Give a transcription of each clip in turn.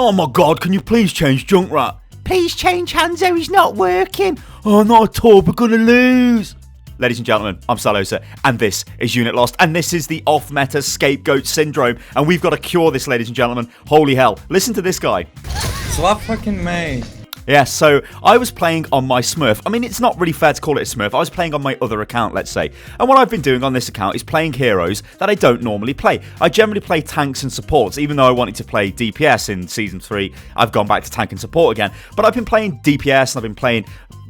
Oh my god, can you please change Junkrat? Please change Hanzo, he's not working. Oh, not a Torb, we're gonna lose. Ladies and gentlemen, I'm Salosa, and this is Unit Lost, and this is the off-meta Scapegoat syndrome, and we've got to cure this, ladies and gentlemen. Holy hell. Listen to this guy. Swap fucking May. Yeah, so I was playing on my Smurf. I mean, it's not really fair to call it a Smurf. I was playing on my other account, let's say. And what I've been doing on this account is playing heroes that I don't normally play. I generally play tanks and supports, even though I wanted to play DPS in Season 3. I've gone back to tank and support again. But I've been playing DPS, and I've been playing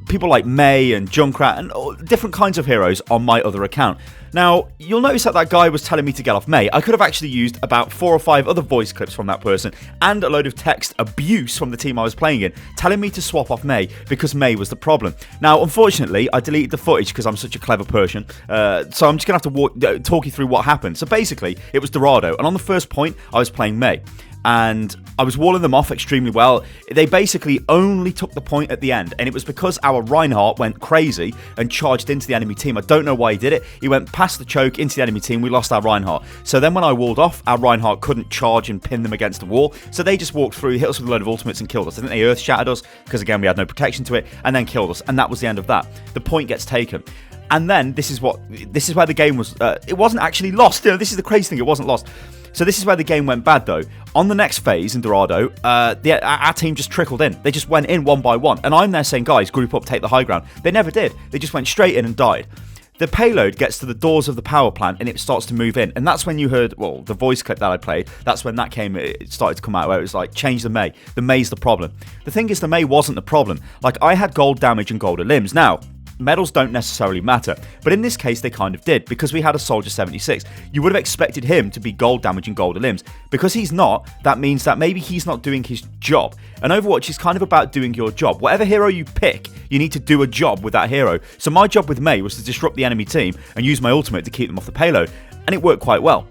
people like May and Junkrat and different kinds of heroes on my other account. Now, you'll notice that guy was telling me to get off May. I could have actually used about 4 or 5 other voice clips from that person and a load of text abuse from the team I was playing in, telling me to swap off May because May was the problem. Now, unfortunately, I deleted the footage because I'm such a clever person, so I'm just going to have to talk you through what happened. So basically, it was Dorado, and on the first point, I was playing May. And I was walling them off extremely well. They basically only took the point at the end, and it was because our Reinhardt went crazy and charged into the enemy team. I don't know why he did it. He went past the choke into the enemy team. We lost our Reinhardt. So then when I walled off, our Reinhardt couldn't charge and pin them against the wall. So they just walked through, hit us with a load of ultimates and killed us. I think they earth shattered us because, again, we had no protection to it, and then killed us. And that was the end of that. The point gets taken. And then this is where the game was. It wasn't actually lost. This is the crazy thing. It wasn't lost. So this is where the game went bad, though. On the next phase in Dorado, our team just trickled in. They just went in one by one. And I'm there saying, guys, group up, take the high ground. They never did. They just went straight in and died. The payload gets to the doors of the power plant and it starts to move in. And that's when you heard, well, the voice clip that I played, that's when it started to come out, where it was like, change the May. The May's the problem. The thing is, the May wasn't the problem. Like, I had gold damage and golden limbs. Now, medals don't necessarily matter, but in this case they kind of did, because we had a Soldier 76. You would have expected him to be gold damage and golden limbs. Because he's not, that means that maybe he's not doing his job. And Overwatch is kind of about doing your job. Whatever hero you pick, you need to do a job with that hero. So my job with May was to disrupt the enemy team and use my ultimate to keep them off the payload, and it worked quite well.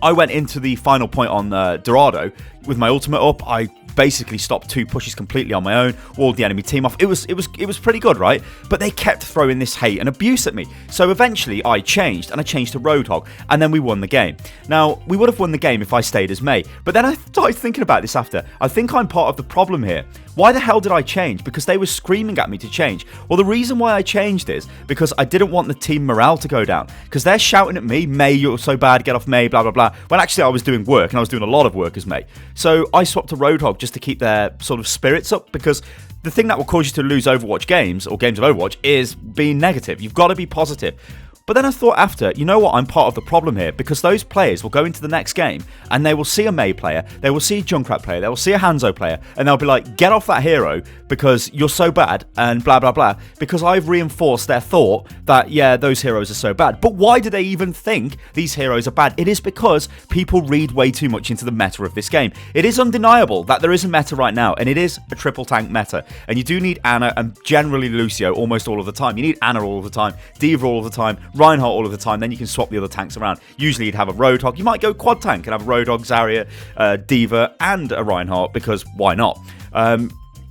I went into the final point on Dorado with my ultimate up. I basically stopped 2 pushes completely on my own, walled the enemy team off. It was pretty good, right? But they kept throwing this hate and abuse at me. So eventually I changed, and I changed to Roadhog, and then we won the game. Now, we would have won the game if I stayed as May, but then I started thinking about this after. I think I'm part of the problem here. Why the hell did I change? Because they were screaming at me to change. Well, the reason why I changed is because I didn't want the team morale to go down. Because they're shouting at me, May, you're so bad, get off May, blah, blah, blah. When actually I was doing work, and I was doing a lot of work as May. So I swapped to Roadhog just to keep their sort of spirits up, because the thing that will cause you to lose Overwatch games, or games of Overwatch, is being negative. You've got to be positive. But then I thought after, you know what, I'm part of the problem here, because those players will go into the next game and they will see a May player, they will see a Junkrat player, they will see a Hanzo player, and they'll be like, get off that hero because you're so bad and blah, blah, blah, because I've reinforced their thought that, yeah, those heroes are so bad. But why do they even think these heroes are bad? It is because people read way too much into the meta of this game. It is undeniable that there is a meta right now, and it is a triple tank meta, and you do need Ana and generally Lucio almost all of the time. You need Ana all of the time, D.Va all of the time, Reinhardt all of the time, then you can swap the other tanks around. Usually you'd have a Roadhog. You might go quad tank and have a Roadhog, Zarya, D.Va, and a Reinhardt, because why not?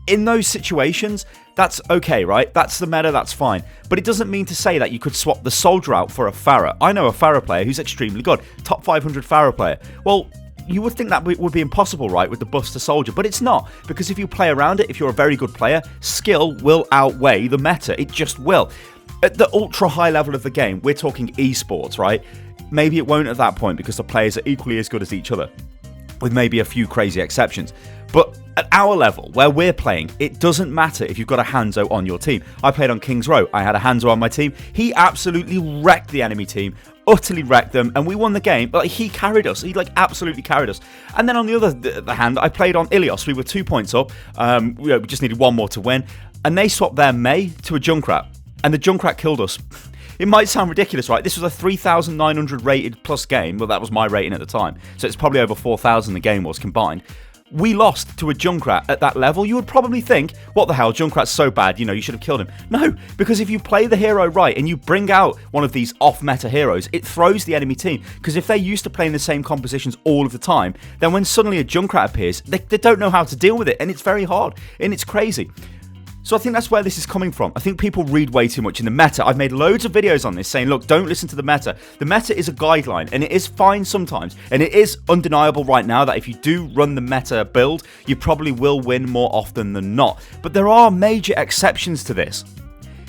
In those situations, that's okay, right? That's the meta, that's fine. But it doesn't mean to say that you could swap the Soldier out for a Pharah. I know a Pharah player who's extremely good. Top 500 Pharah player. Well, you would think that would be impossible, right, with the buffs to Soldier, but it's not, because if you play around it, if you're a very good player, skill will outweigh the meta. It just will. At the ultra high level of the game, we're talking esports, right? Maybe it won't at that point because the players are equally as good as each other, with maybe a few crazy exceptions. But at our level, where we're playing, it doesn't matter if you've got a Hanzo on your team. I played on King's Row. I had a Hanzo on my team. He absolutely wrecked the enemy team, utterly wrecked them, and we won the game. But he carried us. He absolutely carried us. And then on the other hand, I played on Ilios. We were 2 points up. We just needed 1 more to win. And they swapped their May to a Junkrat. And the Junkrat killed us. It might sound ridiculous, right? This was a 3,900 rated plus game. Well, that was my rating at the time. So it's probably over 4,000 the game was combined. We lost to a Junkrat at that level. You would probably think, what the hell, Junkrat's so bad, you should have killed him. No, because if you play the hero right and you bring out one of these off-meta heroes, it throws the enemy team. Because if they're used to playing the same compositions all of the time, then when suddenly a Junkrat appears, they don't know how to deal with it. And it's very hard. And it's crazy. So I think that's where this is coming from. I think people read way too much in the meta. I've made loads of videos on this saying, look, don't listen to the meta. The meta is a guideline, and it is fine sometimes. And it is undeniable right now that if you do run the meta build, you probably will win more often than not. But there are major exceptions to this.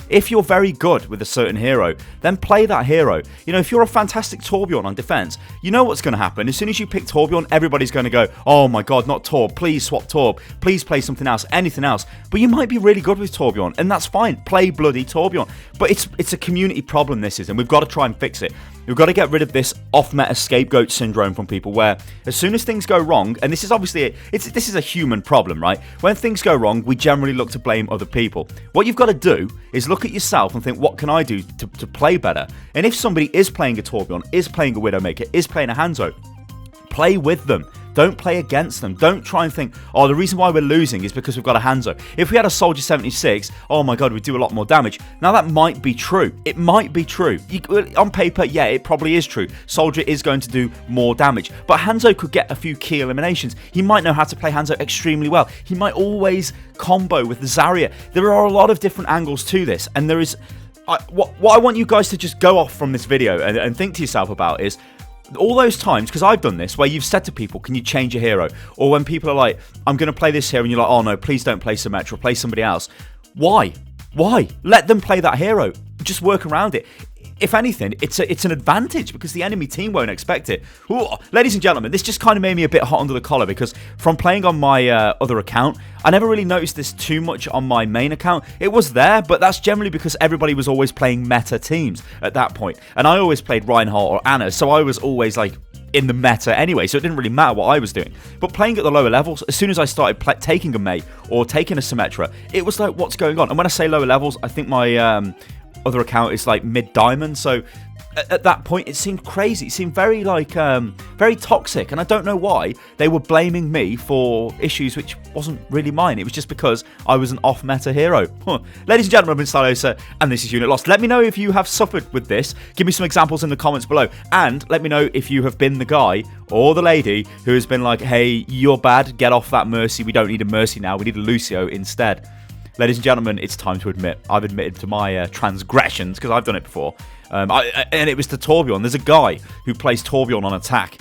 If you're very good with a certain hero, then play that hero. You know, if you're a fantastic Torbjorn on defense, you know what's going to happen. As soon as you pick Torbjorn, everybody's going to go, oh my god, not Torb, please swap Torb, please play something else, anything else. But you might be really good with Torbjorn, and that's fine. Play bloody Torbjorn. But it's a community problem, this is, and we've got to try and fix it. We've got to get rid of this off-meta scapegoat syndrome from people where as soon as things go wrong, and this is obviously, this is a human problem, right? When things go wrong, we generally look to blame other people. What you've got to do is look at yourself and think, what can I do to play better? And if somebody is playing a Torbjorn, is playing a Widowmaker, is playing a Hanzo, play with them. Don't play against them. Don't try and think, oh, the reason why we're losing is because we've got a Hanzo. If we had a Soldier 76, oh my god, we'd do a lot more damage. Now, that might be true. It might be true. On paper, yeah, it probably is true. Soldier is going to do more damage. But Hanzo could get a few key eliminations. He might know how to play Hanzo extremely well. He might always combo with the Zarya. There are a lot of different angles to this. And there is... what I want you guys to just go off from this video and think to yourself about is... all those times, because I've done this, where you've said to people, can you change your hero? Or when people are like, I'm going to play this hero, and you're like, oh no, please don't play Symmetra, play somebody else. Why? Why? Let them play that hero. Just work around it. If anything, it's an advantage because the enemy team won't expect it. Ooh, ladies and gentlemen, this just kind of made me a bit hot under the collar because from playing on my other account, I never really noticed this too much on my main account. It was there, but that's generally because everybody was always playing meta teams at that point. And I always played Reinhardt or Anna, so I was always like in the meta anyway, so it didn't really matter what I was doing. But playing at the lower levels, as soon as I started taking a May or taking a Symmetra, it was like, what's going on? And when I say lower levels, I think my... other account is like mid-diamond, so at that point it seemed crazy. It seemed very like very toxic, and I don't know why they were blaming me for issues which wasn't really mine. It was just because I was an off-meta hero. Ladies and gentlemen, I've been Stylosa, and this is Unit Lost. Let me know if you have suffered with this. Give me some examples in the comments below, and let me know if you have been the guy or the lady who has been like, hey, you're bad, get off that Mercy, we don't need a Mercy now, we need a Lucio instead. Ladies and gentlemen, it's time to admit. I've admitted to my transgressions, because I've done it before. And it was to Torbjorn. There's a guy who plays Torbjorn on attack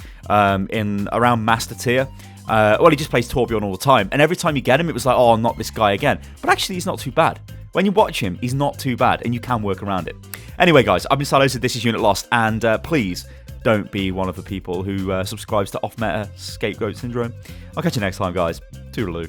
in around Master Tier. Well, he just plays Torbjorn all the time. And every time you get him, it was like, oh, not this guy again. But actually, he's not too bad. When you watch him, he's not too bad, and you can work around it. Anyway, guys, I've been Stylosa. This is Unit Lost, and please don't be one of the people who subscribes to off-meta scapegoat syndrome. I'll catch you next time, guys. Toodaloo.